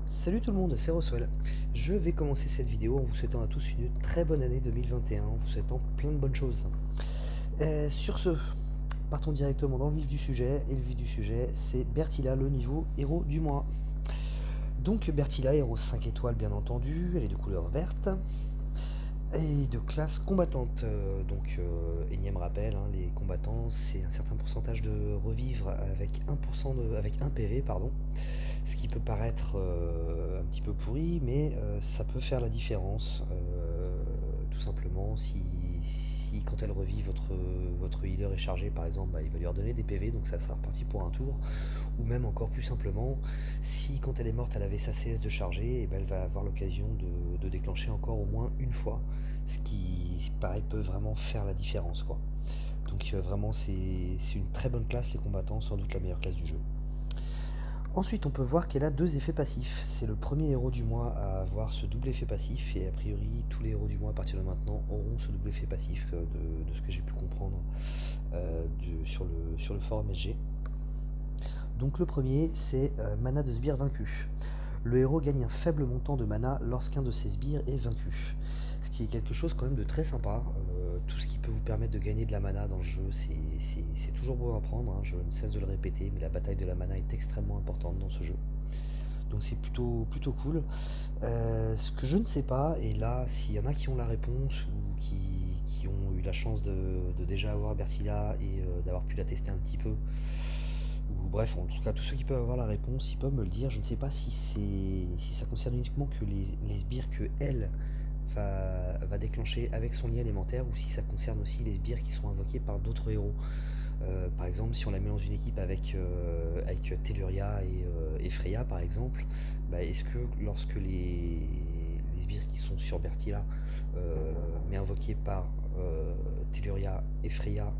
Salut tout le monde, c'est Roswell. Je vais commencer cette vidéo en vous souhaitant à tous une très bonne année 2021, en vous souhaitant plein de bonnes choses. Sur ce, partons directement dans le vif du sujet, et le vif du sujet, c'est Bertilla, le niveau héros du mois. Donc Bertilla, héros 5 étoiles bien entendu, elle est de couleur verte, et de classe combattante. Énième rappel, hein, les combattants, c'est un certain pourcentage de revivre avec 1%, avec 1 PV, pardon. Ce qui peut paraître un petit peu pourri, mais ça peut faire la différence. Tout simplement, si quand elle revit, votre healer est chargé, par exemple, bah, il va lui redonner des PV, donc ça sera reparti pour un tour. Ou même encore plus simplement, si quand elle est morte, elle avait sa CS de charger, et ben, elle va avoir l'occasion de déclencher encore au moins une fois, ce qui, pareil, peut vraiment faire la différence, quoi. Donc vraiment, c'est une très bonne classe, les combattants, sans doute la meilleure classe du jeu. Ensuite, on peut voir qu'elle a deux effets passifs. C'est le premier héros du mois à avoir ce double effet passif, et a priori, tous les héros du mois à partir de maintenant auront ce double effet passif, de ce que j'ai pu comprendre sur le forum SG. Donc le premier, c'est mana de sbire vaincu. Le héros gagne un faible montant de mana lorsqu'un de ses sbires est vaincu. Ce qui est quelque chose quand même de très sympa. Tout ce qui peut vous permettre de gagner de la mana dans le jeu, c'est toujours beau à prendre, hein, je ne cesse de le répéter, mais la bataille de la mana est extrêmement importante dans ce jeu. Donc c'est plutôt cool. Ce que je ne sais pas, et là, s'il y en a qui ont la réponse ou qui ont eu la chance de déjà avoir Bertilla et d'avoir pu la tester un petit peu, ou bref, en tout cas, tous ceux qui peuvent avoir la réponse, ils peuvent me le dire. Je ne sais pas si ça concerne uniquement que les sbires que elle va déclencher avec son lien élémentaire, ou si ça concerne aussi les sbires qui sont invoqués par d'autres héros. Par exemple, si on la met dans une équipe avec Telluria et Freya, par exemple, bah, est-ce que lorsque les sbires qui sont sur Bertilla, mais invoqués par Telluria et Freya,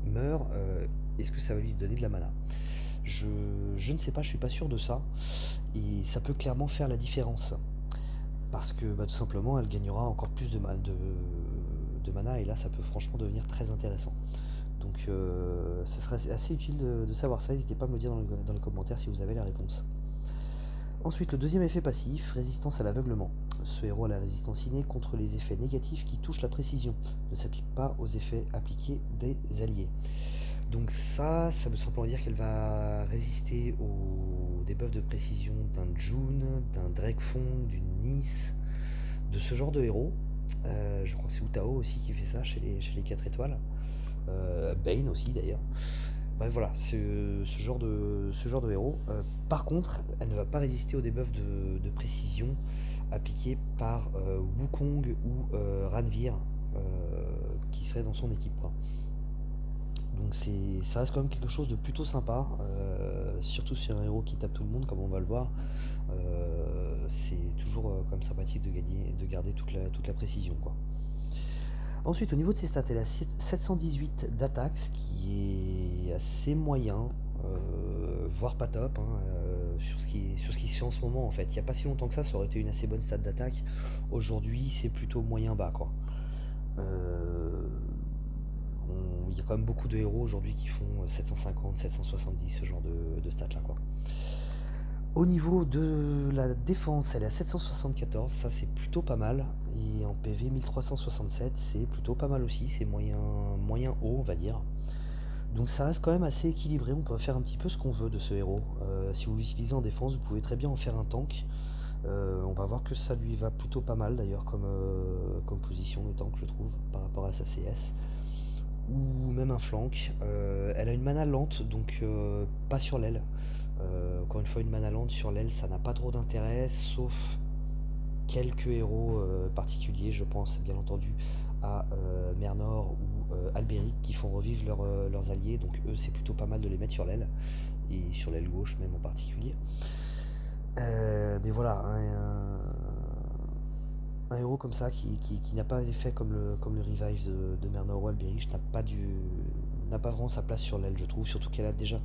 meurent, est-ce que ça va lui donner de la mana? je, je ne sais pas, je suis pas sûr de ça, et ça peut clairement faire la différence. Parce que bah, tout simplement, elle gagnera encore plus de mana, et là, ça peut franchement devenir très intéressant. Donc, ça serait assez utile de savoir ça. N'hésitez pas à me le dire dans les commentaires si vous avez la réponse. Ensuite, le deuxième effet passif, résistance à l'aveuglement. Ce héros a la résistance innée contre les effets négatifs qui touchent la précision, ne s'applique pas aux effets appliqués des alliés. Donc ça veut simplement dire qu'elle va résister aux debuffs de précision d'un June, d'un Drakefond, d'une Nice, de ce genre de héros. Je crois que c'est Utao aussi qui fait ça chez les 4 étoiles. Bane aussi d'ailleurs. Bref, voilà, c'est ce genre de héros. Par contre, elle ne va pas résister aux debuffs de précision appliqués par Wukong ou Ranvir, qui serait dans son équipe, quoi. Donc ça reste quand même quelque chose de plutôt sympa, surtout sur un héros qui tape tout le monde, comme on va le voir. C'est toujours quand même sympathique de garder toute la précision, quoi. Ensuite, au niveau de ses stats, elle a 718 d'attaque, ce qui est assez moyen, voire pas top, hein, sur ce qui se fait en ce moment en fait. Il n'y a pas si longtemps que ça aurait été une assez bonne stat d'attaque. Aujourd'hui, c'est plutôt moyen bas, quoi. Euh, il y a quand même beaucoup de héros aujourd'hui qui font 750, 770, ce genre de stats là, quoi. Au niveau de la défense, elle est à 774, ça c'est plutôt pas mal. Et en PV 1367, c'est plutôt pas mal aussi, c'est moyen haut, on va dire. Donc ça reste quand même assez équilibré, on peut faire un petit peu ce qu'on veut de ce héros. Si vous l'utilisez en défense, vous pouvez très bien en faire un tank. On va voir que ça lui va plutôt pas mal d'ailleurs comme position, le tank, je trouve, par rapport à sa CS. Ou même un flank. Elle a une mana lente, donc pas sur l'aile. Encore une fois, une mana lente sur l'aile, ça n'a pas trop d'intérêt, sauf quelques héros particuliers, je pense bien entendu à Mernor ou Alberic, qui font revivre leurs alliés, donc eux c'est plutôt pas mal de les mettre sur l'aile, et sur l'aile gauche même en particulier. Mais voilà, un héros comme ça qui n'a pas d'effet comme le revive de Mernor ou Alberic n'a pas vraiment sa place sur l'aile, je trouve, surtout qu'elle a déjà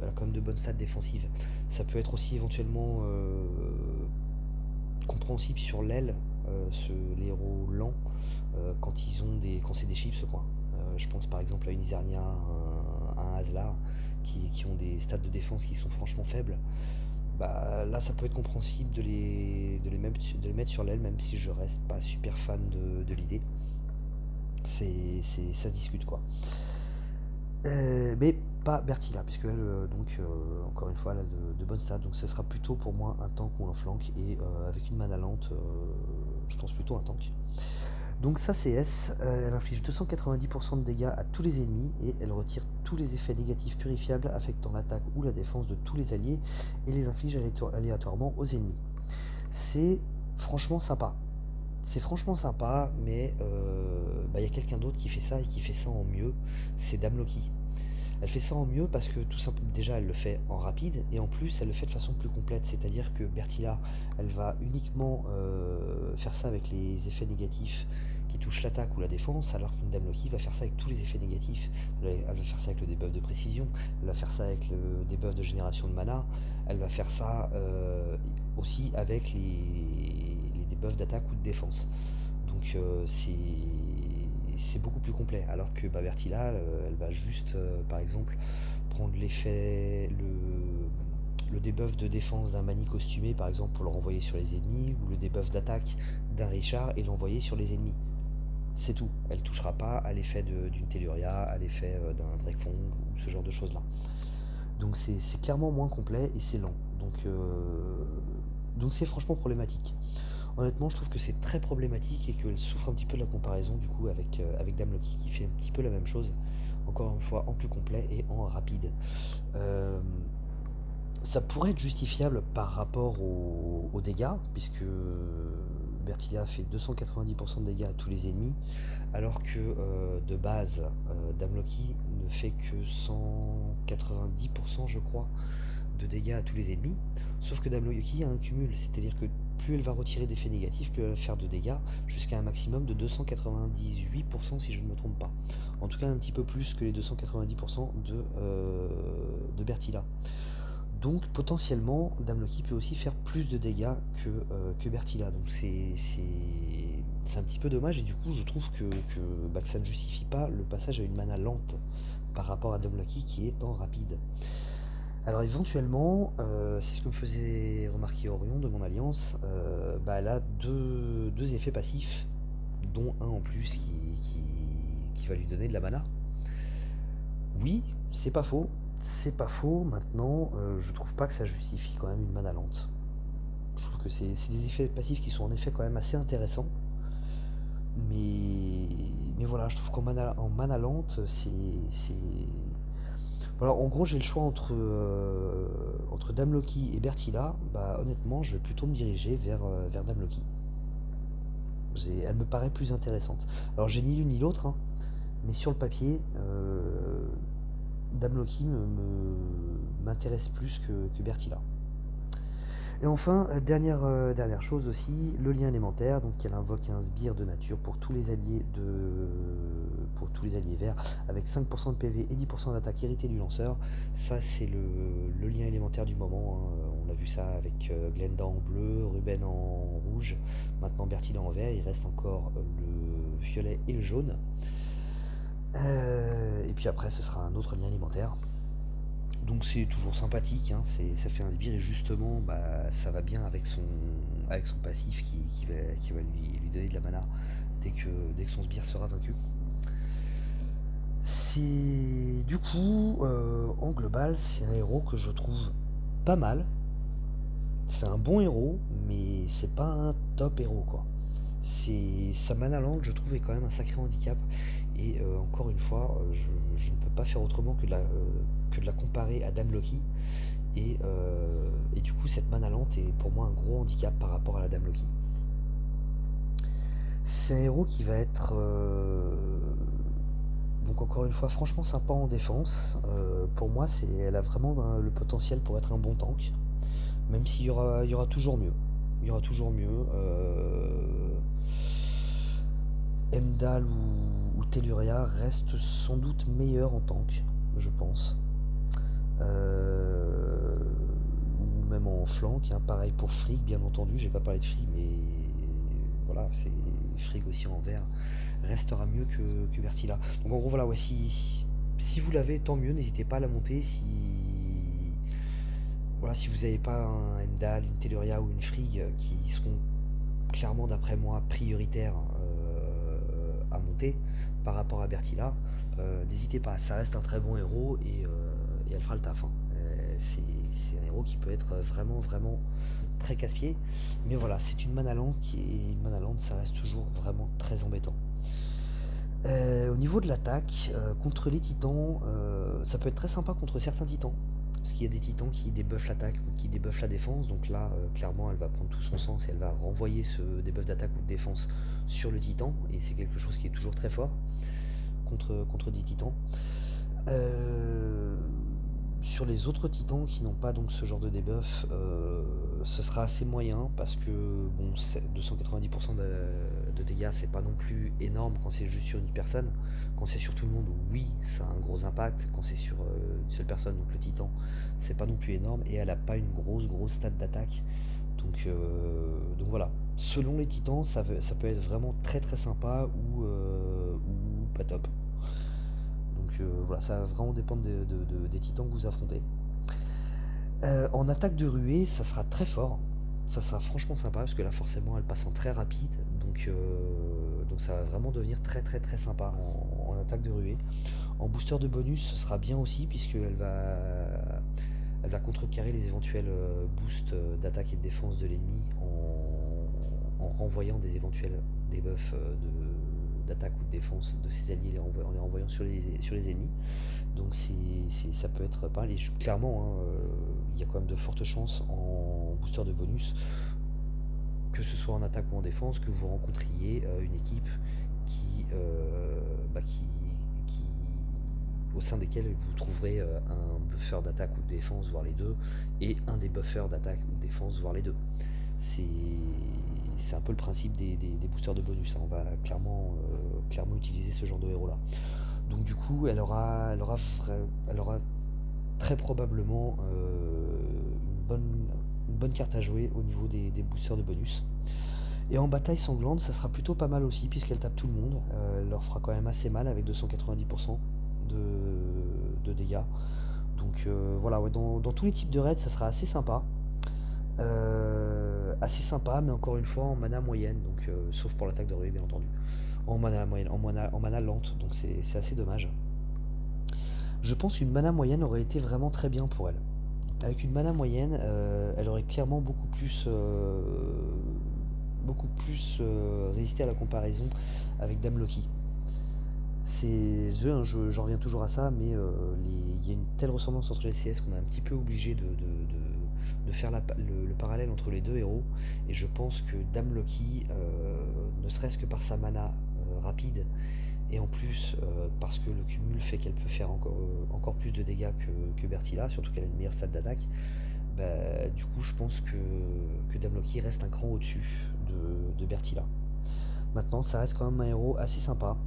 elle a quand même de bonnes stats défensives. Ça peut être aussi éventuellement compréhensible sur l'aile, les héros lents, quand c'est des chips, quoi. Je pense par exemple à une Isernia, un Hazlar, qui ont des stats de défense qui sont franchement faibles. bah là ça peut être compréhensible de les mettre sur l'aile, même si je reste pas super fan de l'idée. Ça se discute quoi. Mais pas Bertilla, puisque elle, encore une fois, elle a de bonnes stats, donc ce sera plutôt pour moi un tank ou un flank, et avec une mana lente, je pense plutôt un tank. Donc sa CS, elle inflige 290% de dégâts à tous les ennemis, et elle retire tous les effets négatifs purifiables affectant l'attaque ou la défense de tous les alliés, et les inflige aléatoirement aux ennemis. C'est franchement sympa. C'est franchement sympa, mais bah, y a quelqu'un d'autre qui fait ça et qui fait ça en mieux, c'est Dame Loki. Elle fait ça en mieux parce que tout simplement, déjà elle le fait en rapide et en plus elle le fait de façon plus complète. C'est-à-dire que Bertilla, elle va uniquement faire ça avec les effets négatifs qui touchent l'attaque ou la défense, alors qu'une Dame Loki va faire ça avec tous les effets négatifs. Elle va faire ça avec le debuff de précision, elle va faire ça avec le debuff de génération de mana, elle va faire ça aussi avec les debuffs d'attaque ou de défense. Donc c'est beaucoup plus complet. Alors que bah, Bertilla, elle va juste, par exemple, prendre le debuff de défense d'un Mani costumé, par exemple, pour le renvoyer sur les ennemis, ou le debuff d'attaque d'un Richard et l'envoyer sur les ennemis. C'est tout. Elle ne touchera pas à l'effet d'une Telluria, à l'effet d'un Drakefang, ou ce genre de choses-là. Donc c'est clairement moins complet et c'est lent. Donc c'est franchement problématique. Honnêtement, je trouve que c'est très problématique et qu'elle souffre un petit peu de la comparaison du coup avec Dame Loki qui fait un petit peu la même chose, encore une fois en plus complet et en rapide. Euh, Ça pourrait être justifiable par rapport aux dégâts, puisque Bertilla fait 290% de dégâts à tous les ennemis, alors que de base, Dame Loki ne fait que 190%, je crois, de dégâts à tous les ennemis. Sauf que Dame Loki a un cumul, c'est-à-dire que plus elle va retirer d'effets négatifs, plus elle va faire de dégâts, jusqu'à un maximum de 298% si je ne me trompe pas. En tout cas un petit peu plus que les 290% de Bertilla. Donc potentiellement, Dame Loki peut aussi faire plus de dégâts que Bertilla. Donc c'est un petit peu dommage et du coup je trouve que ça ne justifie pas le passage à une mana lente par rapport à Dame Loki qui est en rapide. Alors éventuellement, c'est ce que me faisait remarquer Orion de mon alliance, elle a deux effets passifs, dont un en plus qui va lui donner de la mana. Oui, c'est pas faux. C'est pas faux. Maintenant, je trouve pas que ça justifie quand même une mana lente. Je trouve que c'est des effets passifs qui sont en effet quand même assez intéressants. Mais, mais voilà, je trouve en mana lente, voilà, en gros, j'ai le choix entre Dame Loki et Bertilla. Bah, honnêtement, je vais plutôt me diriger vers Dame Loki. Elle me paraît plus intéressante. Alors, j'ai ni l'une ni l'autre, hein, mais sur le papier, Dame Loki m'intéresse plus que Bertilla. Et enfin, dernière chose aussi, le lien élémentaire, donc elle invoque un sbire de nature pour tous les alliés verts, avec 5% de PV et 10% d'attaque héritée du lanceur. Ça c'est le lien élémentaire du moment, hein. On a vu ça avec Glenda en bleu, Ruben en rouge, maintenant Bertilla en vert, il reste encore le violet et le jaune. Et puis après ce sera un autre lien alimentaire. Donc c'est toujours sympathique, hein, ça fait un sbire et justement ça va bien avec son passif qui va lui donner de la mana dès que son sbire sera vaincu. C'est du coup en global c'est un héros que je trouve pas mal. C'est un bon héros, mais c'est pas un top héros quoi. Sa mana lente je trouve est quand même un sacré handicap. Et encore une fois, je ne peux pas faire autrement que de la comparer à Dame Loki. Et du coup, cette mana lente est pour moi un gros handicap par rapport à la Dame Loki. C'est un héros qui va être, donc encore une fois, franchement sympa en défense. Pour moi, elle a vraiment le potentiel pour être un bon tank. Même il y aura toujours mieux. Il y aura toujours mieux. Emdal ou Telluria reste sans doute meilleur en tank, je pense. Ou même en flank, hein. Pareil pour Frigg, bien entendu. J'ai pas parlé de Frigg, mais voilà, c'est Frigg aussi en vert restera mieux que Bertilla. Donc en gros, voilà, ouais, si vous l'avez, tant mieux. N'hésitez pas à la monter. Voilà, si vous n'avez pas un Heimdall, une Telluria ou une Frigg qui seront clairement, d'après moi, prioritaires à monter par rapport à Bertilla, n'hésitez pas, ça reste un très bon héros et elle fera le taf, hein. C'est un héros qui peut être vraiment, vraiment très casse-pied. Mais voilà, c'est une mana lente qui est une mana lente, ça reste toujours vraiment très embêtant. Au niveau de l'attaque, contre les titans, ça peut être très sympa contre certains titans. Parce qu'il y a des titans qui débuffent l'attaque ou qui débuffent la défense. Donc là, clairement, elle va prendre tout son sens et elle va renvoyer ce debuff d'attaque ou de défense sur le titan. Et c'est quelque chose qui est toujours très fort contre des titans. Euh, sur les autres titans qui n'ont pas donc ce genre de debuff, ce sera assez moyen parce que bon, 290% de dégâts, c'est pas non plus énorme quand c'est juste sur une personne. Quand c'est sur tout le monde, oui, ça a un gros impact. Quand c'est sur une seule personne, donc le titan, c'est pas non plus énorme et elle a pas une grosse stat d'attaque. Donc voilà. Selon les titans, ça peut être vraiment très sympa ou pas top. Voilà, ça va vraiment dépendre des titans que vous affrontez. En attaque de ruée, ça sera très fort. Ça sera franchement sympa parce que là forcément elle passe en très rapide. Donc ça va vraiment devenir très sympa en attaque de ruée. En booster de bonus, ce sera bien aussi elle va contrecarrer les éventuels boosts d'attaque et de défense de l'ennemi en renvoyant des éventuels debuffs d'attaque ou de défense de ses alliés en les renvoyant sur les ennemis. Donc ça peut être pas mal. Et clairement, hein, il y a quand même de fortes chances en booster de bonus, que ce soit en attaque ou en défense, que vous rencontriez une équipe qui, bah, qui- au sein desquelles vous trouverez un buffer d'attaque ou de défense, voire les deux, et un des buffers d'attaque ou de défense, voire les deux. C'est c'est un peu le principe des boosters de bonus, hein. On va clairement utiliser ce genre de héros là. Donc du coup, elle aura très probablement une bonne carte à jouer au niveau des boosters de bonus. Et en bataille sanglante, ça sera plutôt pas mal aussi, puisqu'elle tape tout le monde. Elle leur fera quand même assez mal avec 290% de dégâts. Voilà, ouais, dans tous les types de raids, ça sera assez sympa, mais encore une fois en mana moyenne, sauf pour l'attaque de ruée bien entendu. En mana moyenne, en mana lente, donc c'est assez dommage. Je pense qu'une mana moyenne aurait été vraiment très bien pour elle. Avec une mana moyenne, elle aurait clairement beaucoup plus résisté à la comparaison avec Dame Loki. J'en reviens toujours à ça, mais il y a une telle ressemblance entre les CS qu'on est un petit peu obligé de faire le parallèle entre les deux héros. Et je pense que Dame Loki, ne serait-ce que par sa mana rapide, et en plus parce que le cumul fait qu'elle peut faire encore plus de dégâts que Bertilla, surtout qu'elle a une meilleure stat d'attaque, bah, du coup je pense que Dame Loki reste un cran au-dessus de Bertilla. Maintenant, ça reste quand même un héros assez sympa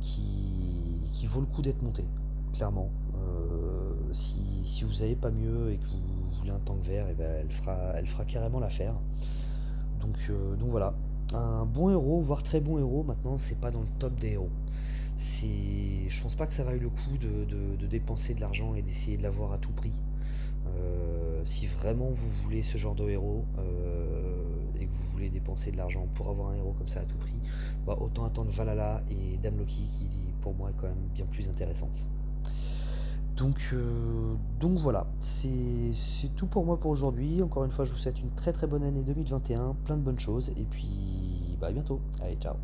qui vaut le coup d'être monté, clairement. Si vous n'avez pas mieux et que vous voulez un tank vert, et ben elle fera carrément l'affaire. Donc voilà, un bon héros, voire très bon héros. Maintenant, c'est pas dans le top des héros. Je pense pas que ça vaille le coup de dépenser de l'argent et d'essayer de l'avoir à tout prix. Si vraiment vous voulez ce genre de héros et que vous voulez dépenser de l'argent pour avoir un héros comme ça à tout prix, bah, autant attendre Valhalla et Dame Loki qui pour moi est quand même bien plus intéressante. Donc voilà, c'est tout pour moi pour aujourd'hui. Encore une fois, je vous souhaite une très bonne année 2021, plein de bonnes choses, et puis bah, à bientôt. Allez, ciao.